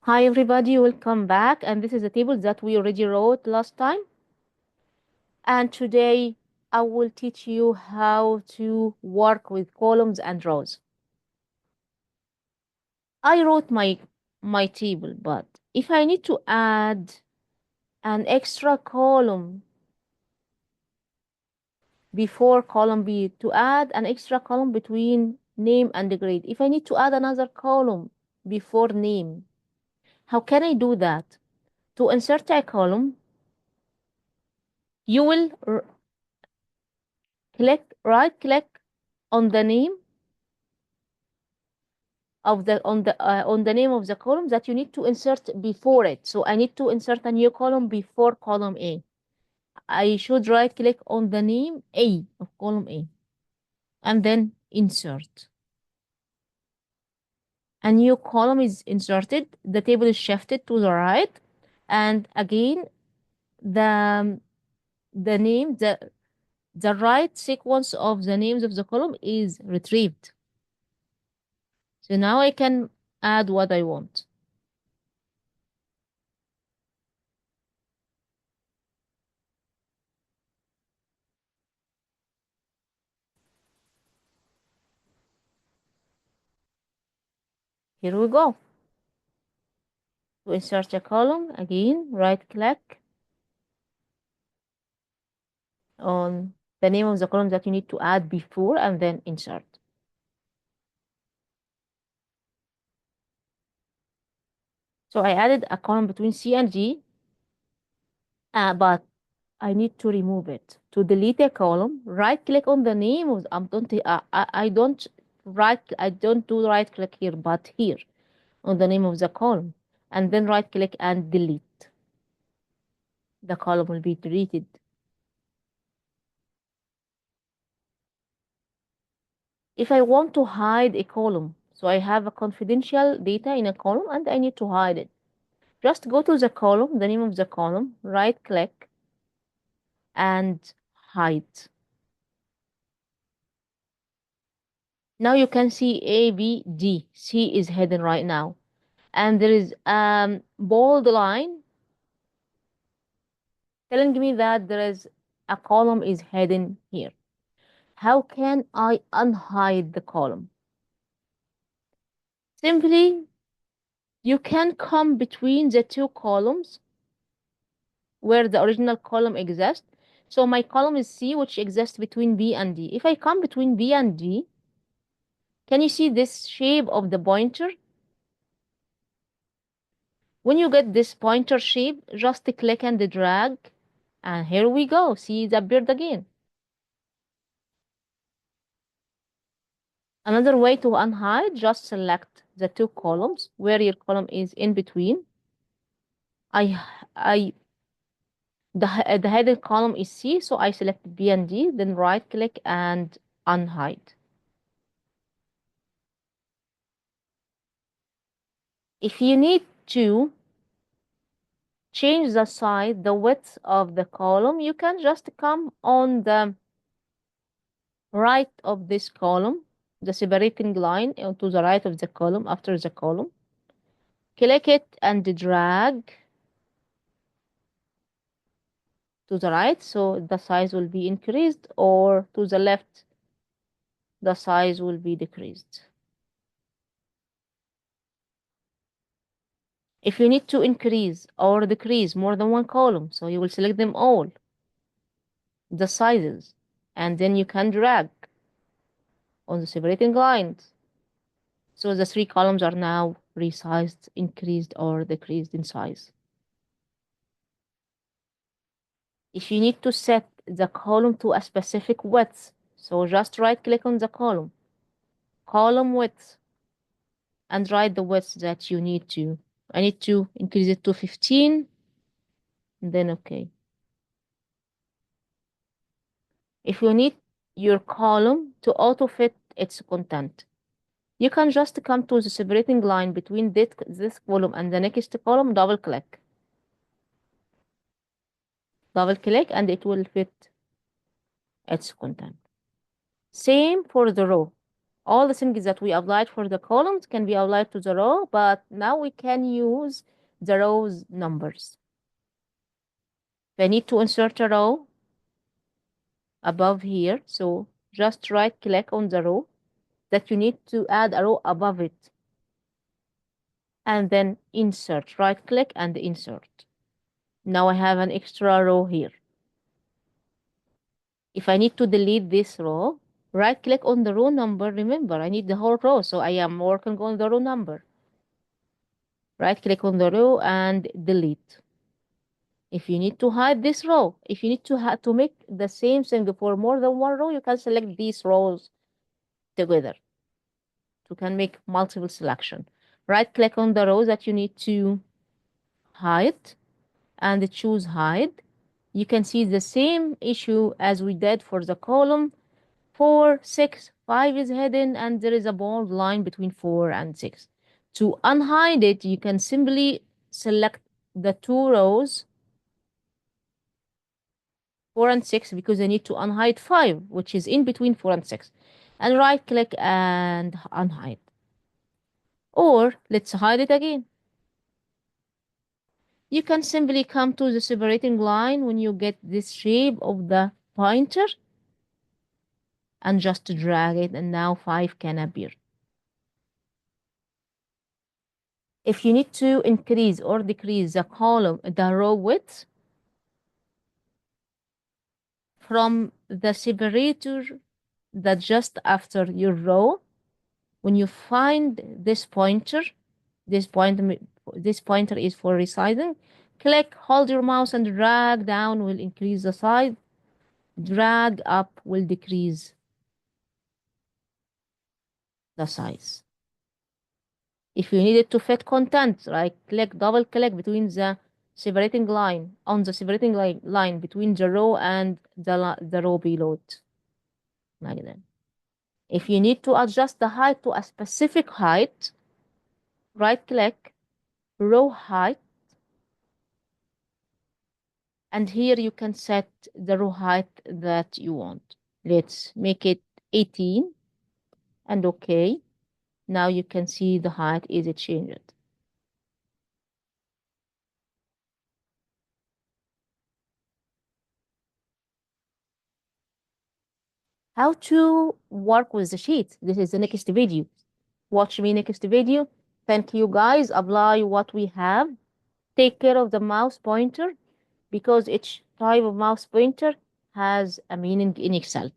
Hi everybody, welcome back. And this is a table that we already wrote last time. And today I will teach you how to work with columns and rows. I wrote my table, but if I need to add an extra column before column B, to add an extra column between name and the grade, if I need to add another column before name, how can I do that? To insert a column, you will right click on the name of the on the name of the column that you need to insert before it. So I need to insert a new column before column A. I should right click on the name A of column A and then insert. A new column is inserted, the table is shifted to the right, and again the the name the right sequence of the names of the column is retrieved. So now I can add what I want. Here we go. To insert a column, again, right click on the name of the column that you need to add before and then insert. So I added a column between C and G, but I need to remove it. To delete a column, right click on the name of I don't do right click here, but here on the name of the column, and then right click and delete. The column will be deleted. If I want to hide a column, so I have a confidential data in a column and I need to hide it. Just go to the column, the name of the column, right click and hide. Now you can see A, B, D. C is hidden right now. And there is a bold line telling me that there is a column is hidden here. How can I unhide the column? Simply, you can come between the two columns where the original column exists. So my column is C, which exists between B and D. If I come between B and D, can you see this shape of the pointer? When you get this pointer shape, just click and drag, and here we go. See, it appeared again. Another way to unhide, just select the two columns where your column is in between. I the headed column is C, so I select B and D, then right click and unhide. If you need to change the size, the width of the column, you can just come on the right of this column, the separating line to the right of the column after the column. Click it and drag to the right so the size will be increased, or to the left the size will be decreased. If you need to increase or decrease more than one column, so you will select them all, the sizes, and then you can drag on the separating lines. So the three columns are now resized, increased or decreased in size. If you need to set the column to a specific width, so just right click on the column, column width, and write the width that you need to. I need to increase it to 15, and then okay. If you need your column to auto fit its content, you can just come to the separating line between this column and the next column, double click, and it will fit its content. Same for the row. All the things that we applied for the columns can be applied to the row, but now we can use the rows numbers. If I need to insert a row above here, so just right click on the row that you need to add a row above it, and then insert, right click and insert. Now I have an extra row here. If I need to delete this row, right click on the row number. Remember, I need the whole row, so I am working on the row number. Right click on the row and delete. If you need to hide this row, if you need to make the same thing for more than one row, you can select these rows together. You can make multiple selection. Right click on the row that you need to hide and choose hide. You can see the same issue as we did for the column. 4, 6, 5 is hidden, and there is a bold line between 4 and 6. To unhide it, you can simply select the two rows, 4 and 6, because I need to unhide 5, which is in between 4 and 6. And right click and unhide. Or let's hide it again. You can simply come to the separating line when you get this shape of the pointer and just drag it, and now 5 can appear. If you need to increase or decrease the row width from the separator that just after your row, when you find this pointer, this pointer is for resizing, click, hold your mouse and drag down will increase the size, drag up will decrease the size. If you need it to fit content, right click, double click between the separating line, on the separating line between the row and the row below it, like that. If you need to adjust the height to a specific height, right click, row height, and here you can set the row height that you want. Let's make it 18 and okay. Now you can see the height is changed. How to work with the sheet. This is the next video. Watch me next video. Thank you guys. Apply what we have. Take care of the mouse pointer because each type of mouse pointer has a meaning in Excel.